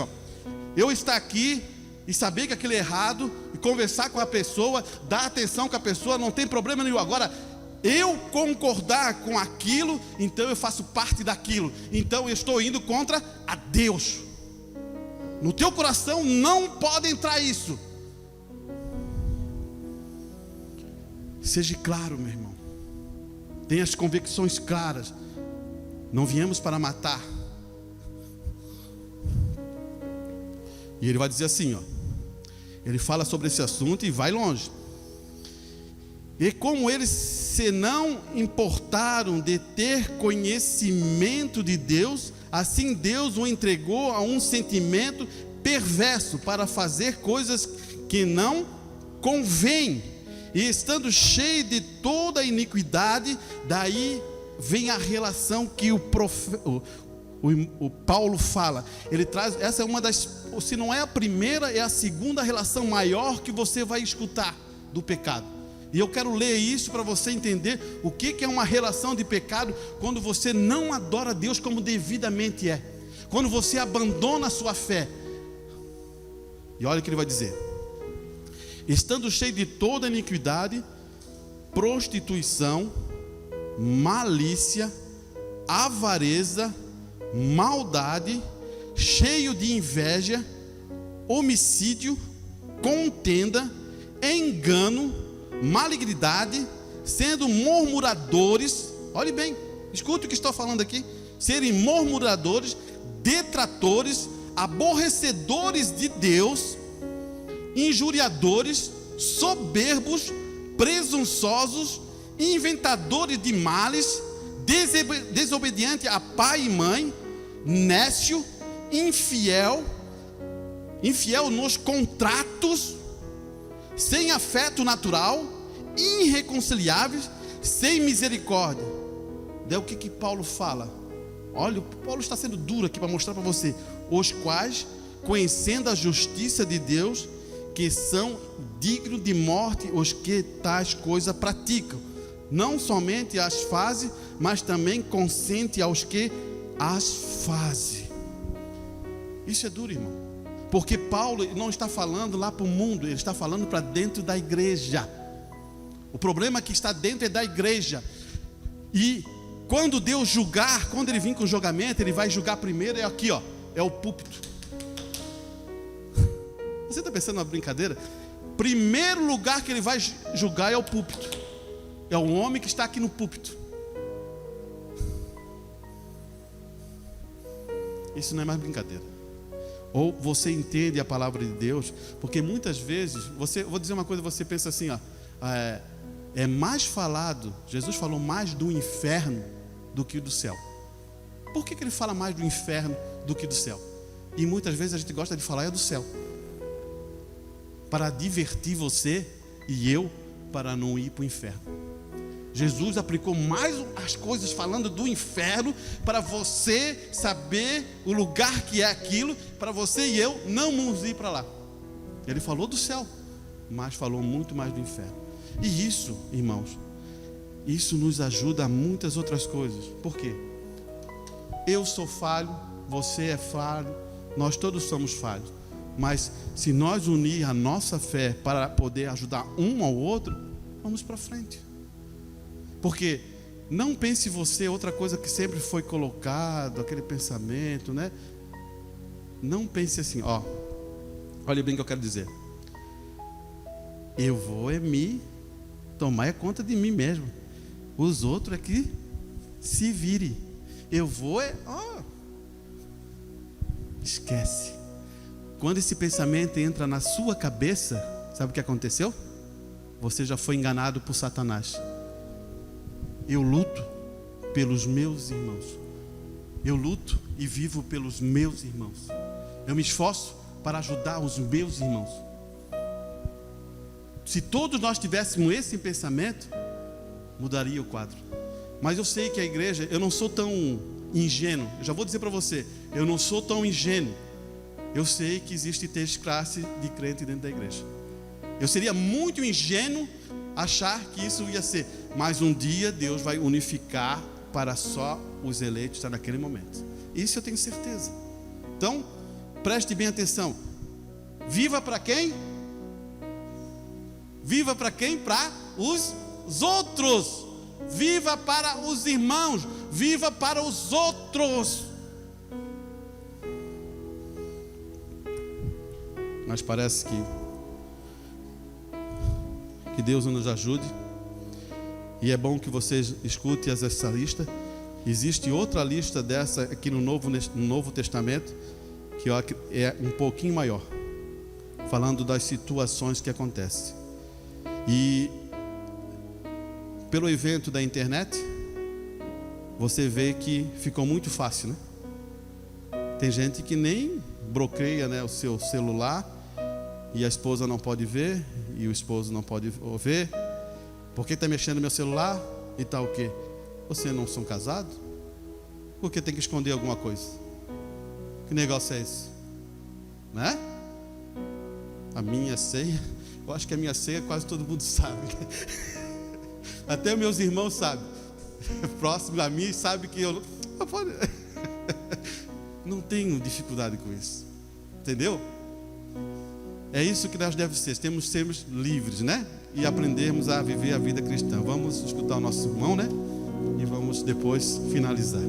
eu estar aqui e saber que aquilo é errado, e conversar com a pessoa, dar atenção com a pessoa, não tem problema nenhum. Agora, eu concordar com aquilo, então eu faço parte daquilo. Então eu estou indo contra a Deus. No teu coração não pode entrar isso. Seja claro, meu irmão. Tenha as convicções claras. Não viemos para matar. E ele vai dizer assim, ele fala sobre esse assunto e vai longe. E como eles se não importaram de ter conhecimento de Deus, assim Deus o entregou a um sentimento perverso para fazer coisas que não convém. E estando cheio de toda a iniquidade, daí vem a relação que o Paulo fala. Ele traz, essa é uma das, se não é a primeira, é a segunda relação maior que você vai escutar do pecado. E eu quero ler isso para você entender o que é uma relação de pecado quando você não adora Deus como devidamente é. Quando você abandona a sua fé. E olha o que ele vai dizer. Estando cheio de toda iniquidade, prostituição, malícia, avareza, maldade, cheio de inveja, homicídio, contenda, engano, malignidade, sendo murmuradores. Olhe bem, escute o que estou falando aqui. Serem murmuradores, detratores, aborrecedores de Deus, injuriadores, soberbos, presunçosos, inventadores de males, desobediente a pai e mãe, nécio, infiel nos contratos, sem afeto natural, irreconciliáveis, sem misericórdia. Daí o que Paulo fala? Olha, Paulo está sendo duro aqui para mostrar para você. Os quais, conhecendo a justiça de Deus, que são dignos de morte os que tais coisas praticam, não somente as fazem, mas também consente aos que as fazem. Isso é duro, irmão. Porque Paulo não está falando lá para o mundo, ele está falando para dentro da igreja. O problema que está dentro é da igreja. E quando Deus julgar, quando ele vir com o julgamento, ele vai julgar primeiro, é aqui, é o púlpito. Você está pensando numa brincadeira? Primeiro lugar que ele vai julgar é o púlpito. É o homem que está aqui no púlpito. Isso não é mais brincadeira. Ou você entende a palavra de Deus, porque muitas vezes, vou dizer uma coisa, você pensa assim, é mais falado, Jesus falou mais do inferno do que do céu. Por que ele fala mais do inferno do que do céu? E muitas vezes a gente gosta de falar do céu, para divertir você e eu, para não ir para o inferno. Jesus aplicou mais as coisas falando do inferno, para você saber o lugar que é aquilo, para você e eu não nos ir para lá. Ele falou do céu, mas falou muito mais do inferno. E isso, irmãos, isso nos ajuda a muitas outras coisas. Por quê? Eu sou falho, você é falho, nós todos somos falhos. Mas se nós unir a nossa fé para poder ajudar um ao outro, vamos para frente. Porque não pense você outra coisa que sempre foi colocado, aquele pensamento, né? Não pense assim, olha bem o que eu quero dizer. Eu vou me tomar conta de mim mesmo. Os outros é que se vire. Eu vou esquece. Quando esse pensamento entra na sua cabeça, sabe o que aconteceu? Você já foi enganado por Satanás. Eu luto pelos meus irmãos. Eu luto e vivo pelos meus irmãos. Eu me esforço para ajudar os meus irmãos. Se todos nós tivéssemos esse pensamento, mudaria o quadro. Mas eu sei que a igreja, eu não sou tão ingênuo. Eu já vou dizer para você, eu não sou tão ingênuo. Eu sei que existe três classes de crente dentro da igreja. Eu seria muito ingênuo achar que isso ia ser. Mas um dia Deus vai unificar para só os eleitos estar naquele momento. Isso eu tenho certeza. Então, preste bem atenção. Viva para quem? Viva para quem? Para os outros. Viva para os irmãos. Viva para os outros. Mas parece que Deus nos ajude. E é bom que vocês escutem essa lista. Existe outra lista dessa aqui no Novo Testamento, que é um pouquinho maior, falando das situações que acontecem. E pelo evento da internet, você vê que ficou muito fácil, né? Tem gente que nem bloqueia, né, o seu celular, e a esposa não pode ver, e o esposo não pode ver. Por que está mexendo no meu celular? E tal o quê? Vocês não são casados? Por que tem que esconder alguma coisa? Que negócio é esse? Né? A minha ceia, eu acho que a minha ceia quase todo mundo sabe. Até meus irmãos sabem. Próximo a mim sabe que eu não tenho dificuldade com isso. Entendeu? É isso que nós devemos ser. Temos que sermos livres, né? E aprendermos a viver a vida cristã. Vamos escutar o nosso irmão, né? E vamos depois finalizar.